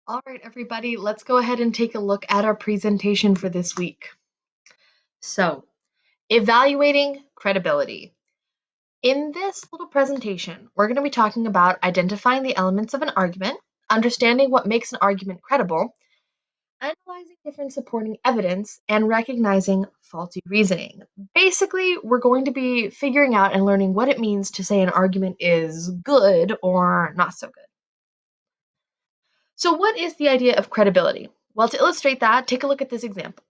All right, everybody, let's go ahead and take a look at our presentation for this week. So, evaluating credibility. In this little presentation, we're going to be talking about identifying the elements of an argument, understanding what makes an argument credible, analyzing different supporting evidence, and recognizing faulty reasoning. Basically, we're going to be figuring out and learning what it means to say an argument is good or not so good. So, what is the idea of credibility? Well, to illustrate that, take a look at this example.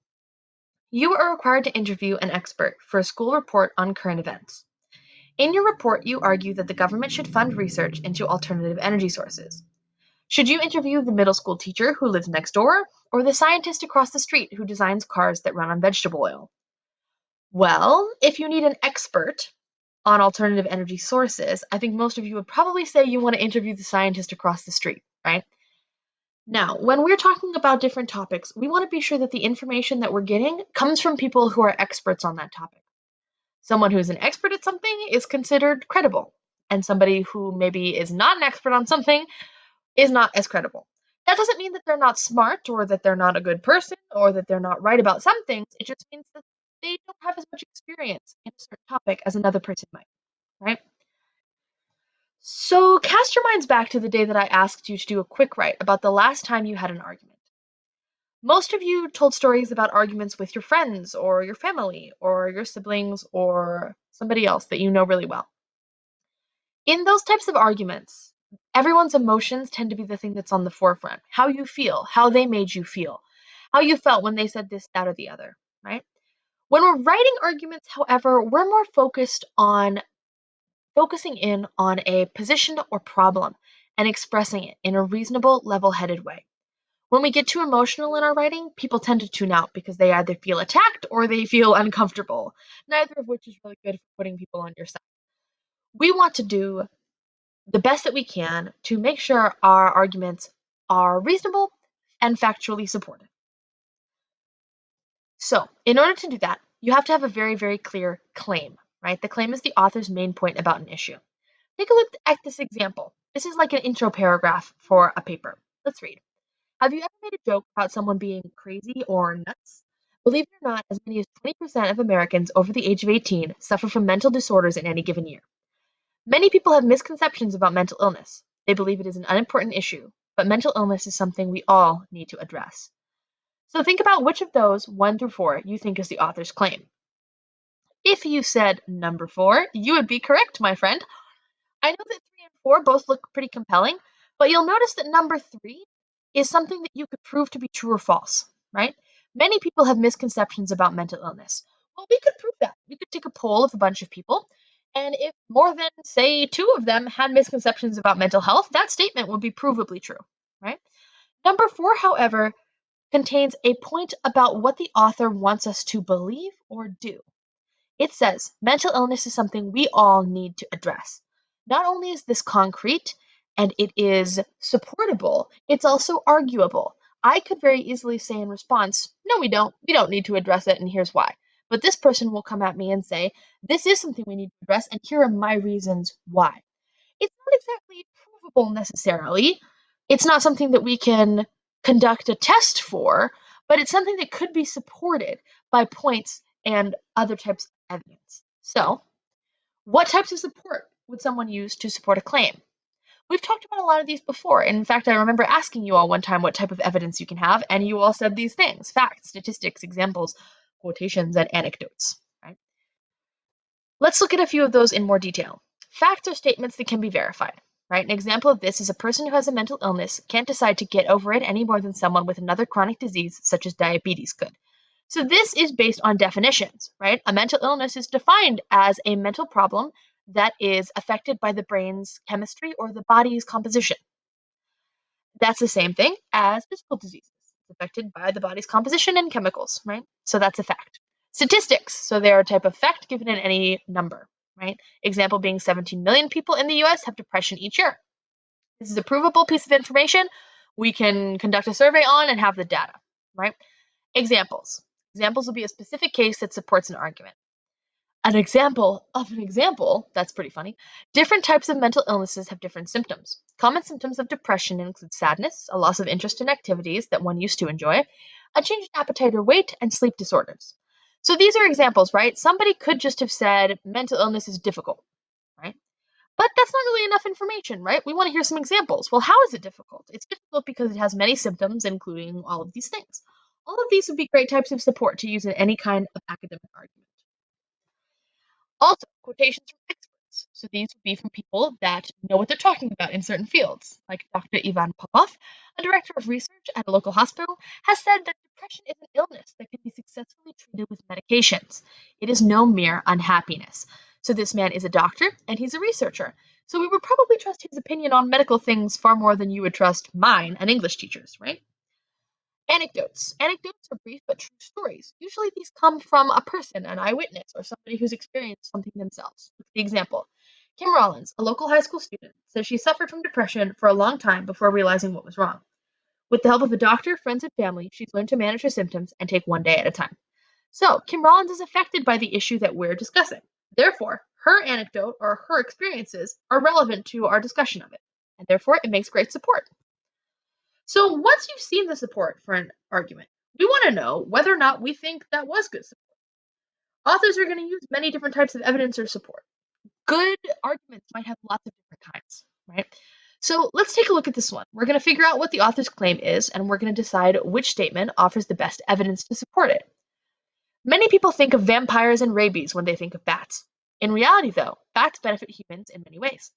You are required to interview an expert for a school report on current events. In your report, you argue that the government should fund research into alternative energy sources. Should you interview the middle school teacher who lives next door, or the scientist across the street who designs cars that run on vegetable oil? Well, if you need an expert on alternative energy sources, I think most of you would probably say you want to interview the scientist across the street, right? Now, when we're talking about different topics, we want to be sure that the information that we're getting comes from people who are experts on that topic. Someone who's an expert at something is considered credible, and somebody who maybe is not an expert on something is not as credible. That doesn't mean that they're not smart or that they're not a good person or that they're not right about some things. It just means that they don't have as much experience in a certain topic as another person might, right? So cast your minds back to the day that I asked you to do a quick write about the last time you had an argument. Most of you told stories about arguments with your friends or your family or your siblings or somebody else that you know really well. In those types of arguments, everyone's emotions tend to be the thing that's on the forefront. How you feel, how they made you feel, how you felt when they said this, that, or the other, right? When we're writing arguments, however, we're more focusing in on a position or problem and expressing it in a reasonable, level-headed way. When we get too emotional in our writing, people tend to tune out because they either feel attacked or they feel uncomfortable, neither of which is really good for putting people on your side. We want to do the best that we can to make sure our arguments are reasonable and factually supported. So, in order to do that, you have to have a very, very clear claim, right? The claim is the author's main point about an issue. Take a look at this example. This is like an intro paragraph for a paper. Let's read. Have you ever made a joke about someone being crazy or nuts? Believe it or not, as many as 20% of Americans over the age of 18 suffer from mental disorders in any given year. Many people have misconceptions about mental illness. They believe it is an unimportant issue, but mental illness is something we all need to address. So think about which of those, 1 through 4, you think is the author's claim. If you said number 4, you would be correct, my friend. I know that 3 and 4 both look pretty compelling, but you'll notice that number 3 is something that you could prove to be true or false, right? Many people have misconceptions about mental illness. Well, we could prove that. We could take a poll of a bunch of people, and if more than, say, 2 of them had misconceptions about mental health, that statement would be provably true, right? Number 4, however, contains a point about what the author wants us to believe or do. It says mental illness is something we all need to address. Not only is this concrete and it is supportable, it's also arguable. I could very easily say in response, no, we don't. We don't need to address it, and here's why. But this person will come at me and say, this is something we need to address, and here are my reasons why. It's not exactly provable necessarily. It's not something that we can conduct a test for, but it's something that could be supported by points and other types of evidence. So, what types of support would someone use to support a claim? We've talked about a lot of these before. In fact, I remember asking you all one time what type of evidence you can have, and you all said these things: facts, statistics, examples, quotations, and anecdotes. Right? Let's look at a few of those in more detail. Facts are statements that can be verified. Right? An example of this is a person who has a mental illness can't decide to get over it any more than someone with another chronic disease, such as diabetes, could. So this is based on definitions, right? A mental illness is defined as a mental problem that is affected by the brain's chemistry or the body's composition. That's the same thing as physical diseases. It's affected by the body's composition and chemicals, right? So that's a fact. Statistics, so they are a type of fact given in any number, right? Example being 17 million people in the US have depression each year. This is a provable piece of information we can conduct a survey on and have the data, right? Examples. Examples will be a specific case that supports an argument. An example of an example, that's pretty funny. Different types of mental illnesses have different symptoms. Common symptoms of depression include sadness, a loss of interest in activities that one used to enjoy, a change in appetite or weight, and sleep disorders. So these are examples, right? Somebody could just have said mental illness is difficult, right? But that's not really enough information, right? We want to hear some examples. Well, how is it difficult? It's difficult because it has many symptoms, including all of these things. All of these would be great types of support to use in any kind of academic argument. Also, quotations from experts. So these would be from people that know what they're talking about in certain fields, like Dr. Ivan Popov, a director of research at a local hospital, has said that depression is an illness that can be successfully treated with medications. It is no mere unhappiness. So this man is a doctor and he's a researcher. So we would probably trust his opinion on medical things far more than you would trust mine, an English teacher's, right? Anecdotes. Anecdotes are brief but true stories. Usually these come from a person, an eyewitness, or somebody who's experienced something themselves. The example. Kim Rollins, a local high school student, says she suffered from depression for a long time before realizing what was wrong. With the help of a doctor, friends, and family, she's learned to manage her symptoms and take one day at a time. So, Kim Rollins is affected by the issue that we're discussing. Therefore, her anecdote or her experiences are relevant to our discussion of it, and therefore it makes great support. So once you've seen the support for an argument, we want to know whether or not we think that was good support. Authors are going to use many different types of evidence or support. Good arguments might have lots of different kinds, right? So let's take a look at this one. We're going to figure out what the author's claim is, and we're going to decide which statement offers the best evidence to support it. Many people think of vampires and rabies when they think of bats. In reality, though, bats benefit humans in many ways.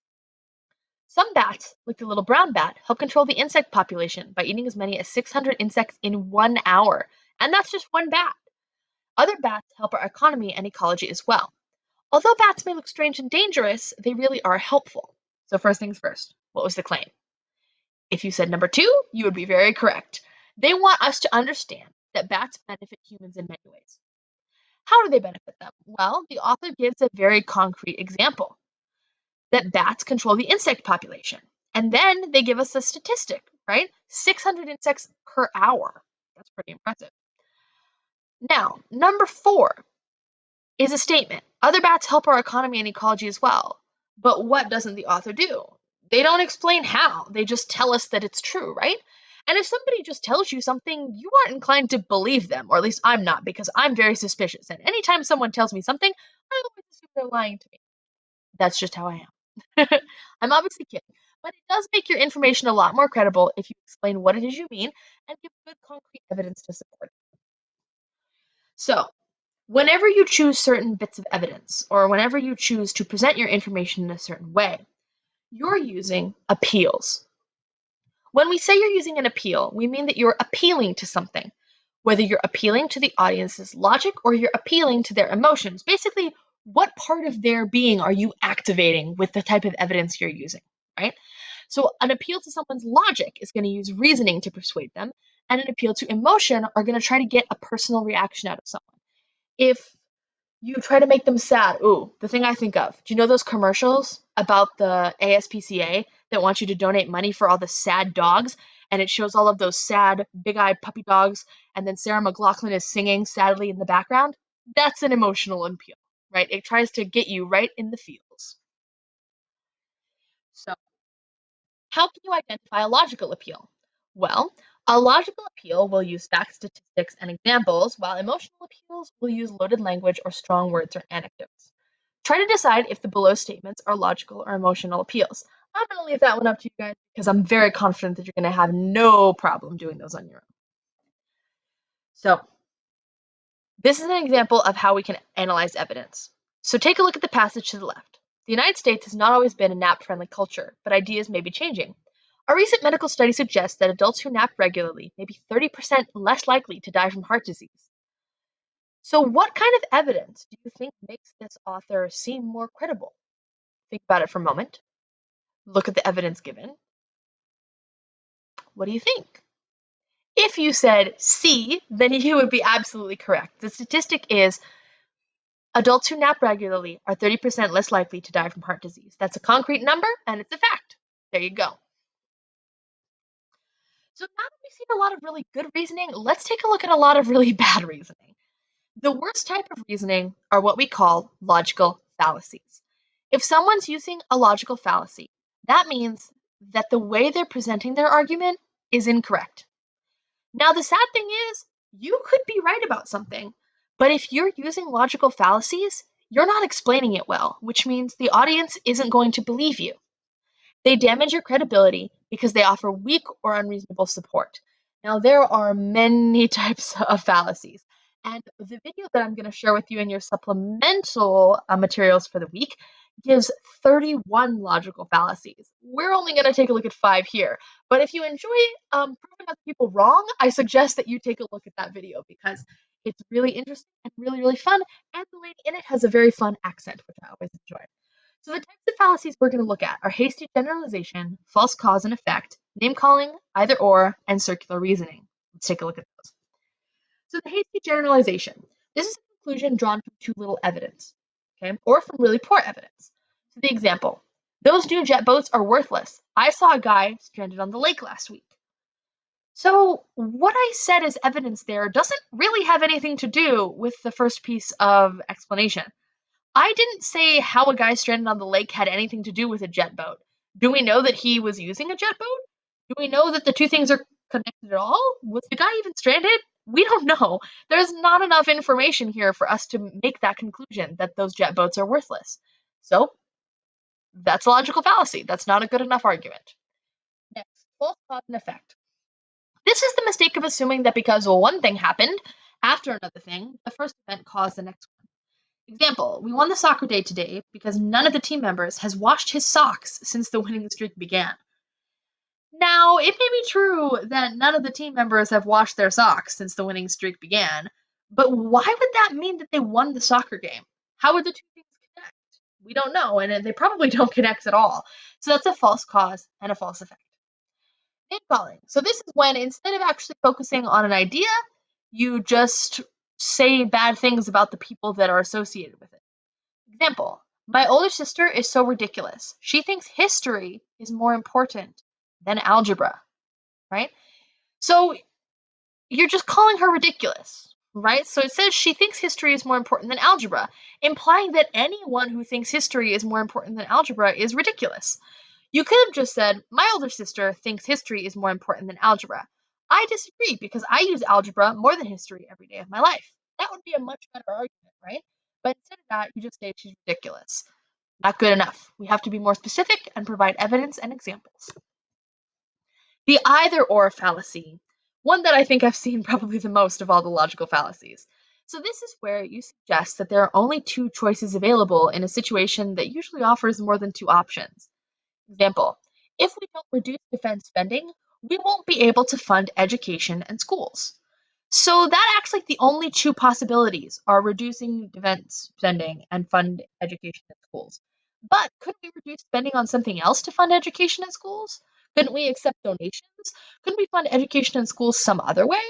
Some bats, like the little brown bat, help control the insect population by eating as many as 600 insects in 1 hour. And that's just one bat. Other bats help our economy and ecology as well. Although bats may look strange and dangerous, they really are helpful. So first things first, what was the claim? If you said number two, you would be very correct. They want us to understand that bats benefit humans in many ways. How do they benefit them? Well, the author gives a very concrete example. That bats control the insect population. And then they give us a statistic, right? 600 insects per hour. That's pretty impressive. Now, number four is a statement. Other bats help our economy and ecology as well. But what doesn't the author do? They don't explain how. They just tell us that it's true, right? And if somebody just tells you something, you aren't inclined to believe them, or at least I'm not, because I'm very suspicious. And anytime someone tells me something, I always assume they're lying to me. That's just how I am. I'm obviously kidding, but it does make your information a lot more credible if you explain what it is you mean and give good concrete evidence to support it. So, whenever you choose certain bits of evidence, or whenever you choose to present your information in a certain way, you're using appeals. When we say you're using an appeal, we mean that you're appealing to something, whether you're appealing to the audience's logic or you're appealing to their emotions. Basically, what part of their being are you activating with the type of evidence you're using, right? So an appeal to someone's logic is going to use reasoning to persuade them, and an appeal to emotion are going to try to get a personal reaction out of someone. If you try to make them sad. Ooh, the thing I think of. Do you know those commercials about the ASPCA that want you to donate money for all the sad dogs? And it shows all of those sad, big-eyed puppy dogs, and then Sarah McLachlan is singing sadly in the background. That's an emotional appeal, right? It tries to get you right in the feels. So, how can you identify a logical appeal? Well, a logical appeal will use facts, statistics, and examples, while emotional appeals will use loaded language or strong words or anecdotes. Try to decide if the below statements are logical or emotional appeals. I'm going to leave that one up to you guys because I'm very confident that you're going to have no problem doing those on your own. So, this is an example of how we can analyze evidence. So take a look at the passage to the left. The United States has not always been a nap-friendly culture, but ideas may be changing. A recent medical study suggests that adults who nap regularly may be 30% less likely to die from heart disease. So what kind of evidence do you think makes this author seem more credible? Think about it for a moment. Look at the evidence given. What do you think? If you said C, then you would be absolutely correct. The statistic is adults who nap regularly are 30% less likely to die from heart disease. That's a concrete number, and it's a fact. There you go. So now that we've seen a lot of really good reasoning, let's take a look at a lot of really bad reasoning. The worst type of reasoning are what we call logical fallacies. If someone's using a logical fallacy, that means that the way they're presenting their argument is incorrect. Now, the sad thing is, you could be right about something, but if you're using logical fallacies, you're not explaining it well, which means the audience isn't going to believe you. They damage your credibility because they offer weak or unreasonable support. Now, there are many types of fallacies, and the video that I'm going to share with you in your supplemental materials for the week gives 31 logical fallacies. We're only going to take a look at 5 here, but if you enjoy proving other people wrong, I suggest that you take a look at that video because it's really interesting and really, really fun, and the lady in it has a very fun accent, which I always enjoy. So the types of fallacies we're going to look at are hasty generalization, false cause and effect, name calling, either or, and circular reasoning. Let's take a look at those. So the hasty generalization. This is a conclusion drawn from too little evidence, okay, or from really poor evidence. So the example, those new jet boats are worthless. I saw a guy stranded on the lake last week. So what I said as evidence there doesn't really have anything to do with the first piece of explanation. I didn't say how a guy stranded on the lake had anything to do with a jet boat. Do we know that he was using a jet boat? Do we know that the two things are connected at all? Was the guy even stranded? We don't know. There's not enough information here for us to make that conclusion that those jet boats are worthless. So, that's a logical fallacy. That's not a good enough argument. Next, false cause and effect. This is the mistake of assuming that because one thing happened after another thing, the first event caused the next one. Example, we won the soccer day today because none of the team members has washed his socks since the winning streak began. Now, it may be true that none of the team members have washed their socks since the winning streak began, but why would that mean that they won the soccer game? How would the two things connect? We don't know, and they probably don't connect at all. So that's a false cause and a false effect. Name calling. So this is when instead of actually focusing on an idea, you just say bad things about the people that are associated with it. Example, my older sister is so ridiculous. She thinks history is more important than algebra, right? So you're just calling her ridiculous, right? So it says she thinks history is more important than algebra, implying that anyone who thinks history is more important than algebra is ridiculous. You could have just said, my older sister thinks history is more important than algebra. I disagree because I use algebra more than history every day of my life. That would be a much better argument, right? But instead of that, you just say she's ridiculous. Not good enough. We have to be more specific and provide evidence and examples. The either or fallacy, one that I think I've seen probably the most of all the logical fallacies. So this is where you suggest that there are only two choices available in a situation that usually offers more than two options. Example, if we don't reduce defense spending, we won't be able to fund education and schools. So that acts like the only two possibilities are reducing defense spending and fund education and schools. But couldn't we reduce spending on something else to fund education and schools? Couldn't we accept donations? Couldn't we fund education and schools some other way?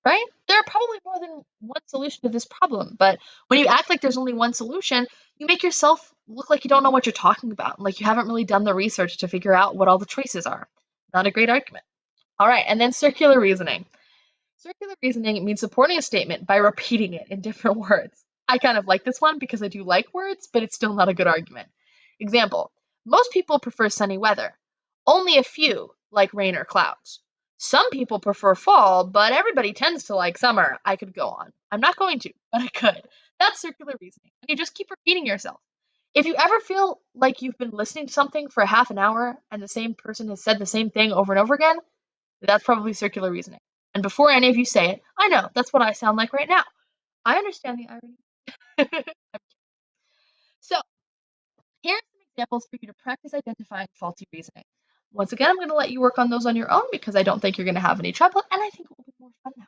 Right? There are probably more than one solution to this problem, but when you act like there's only one solution, you make yourself look like you don't know what you're talking about, like you haven't really done the research to figure out what all the choices are. Not a great argument. All right, and then circular reasoning. Circular reasoning means supporting a statement by repeating it in different words. I kind of like this one because I do like words, but it's still not a good argument. Example, most people prefer sunny weather. Only a few like rain or clouds. Some people prefer fall, but everybody tends to like summer. I could go on. I'm not going to, but I could. That's circular reasoning. And you just keep repeating yourself. If you ever feel like you've been listening to something for half an hour and the same person has said the same thing over and over again, that's probably circular reasoning. And before any of you say it, I know that's what I sound like right now. I understand the irony. So, here are some examples for you to practice identifying faulty reasoning. Once again, I'm going to let you work on those on your own because I don't think you're going to have any trouble, and I think it will be more fun now.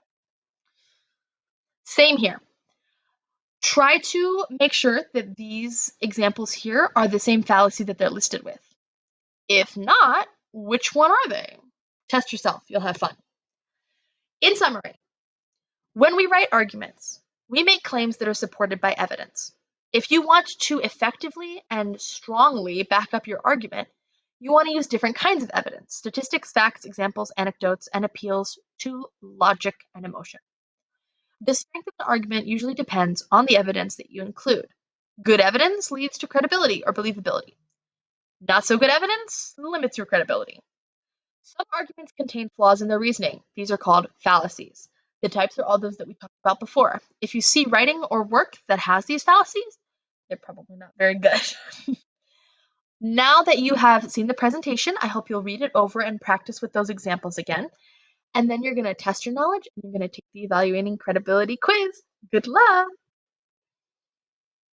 Same here. Try to make sure that these examples here are the same fallacy that they're listed with. If not, which one are they? Test yourself. You'll have fun. In summary, when we write arguments, we make claims that are supported by evidence. If you want to effectively and strongly back up your argument, you want to use different kinds of evidence: statistics, facts, examples, anecdotes, and appeals to logic and emotion. The strength of an argument usually depends on the evidence that you include. Good evidence leads to credibility or believability. Not so good evidence limits your credibility. Some arguments contain flaws in their reasoning. These are called fallacies. The types are all those that we talked about before. If you see writing or work that has these fallacies, they're probably not very good. Now that you have seen the presentation, I hope you'll read it over and practice with those examples again. And then you're going to test your knowledge and you're going to take the evaluating credibility quiz. Good luck!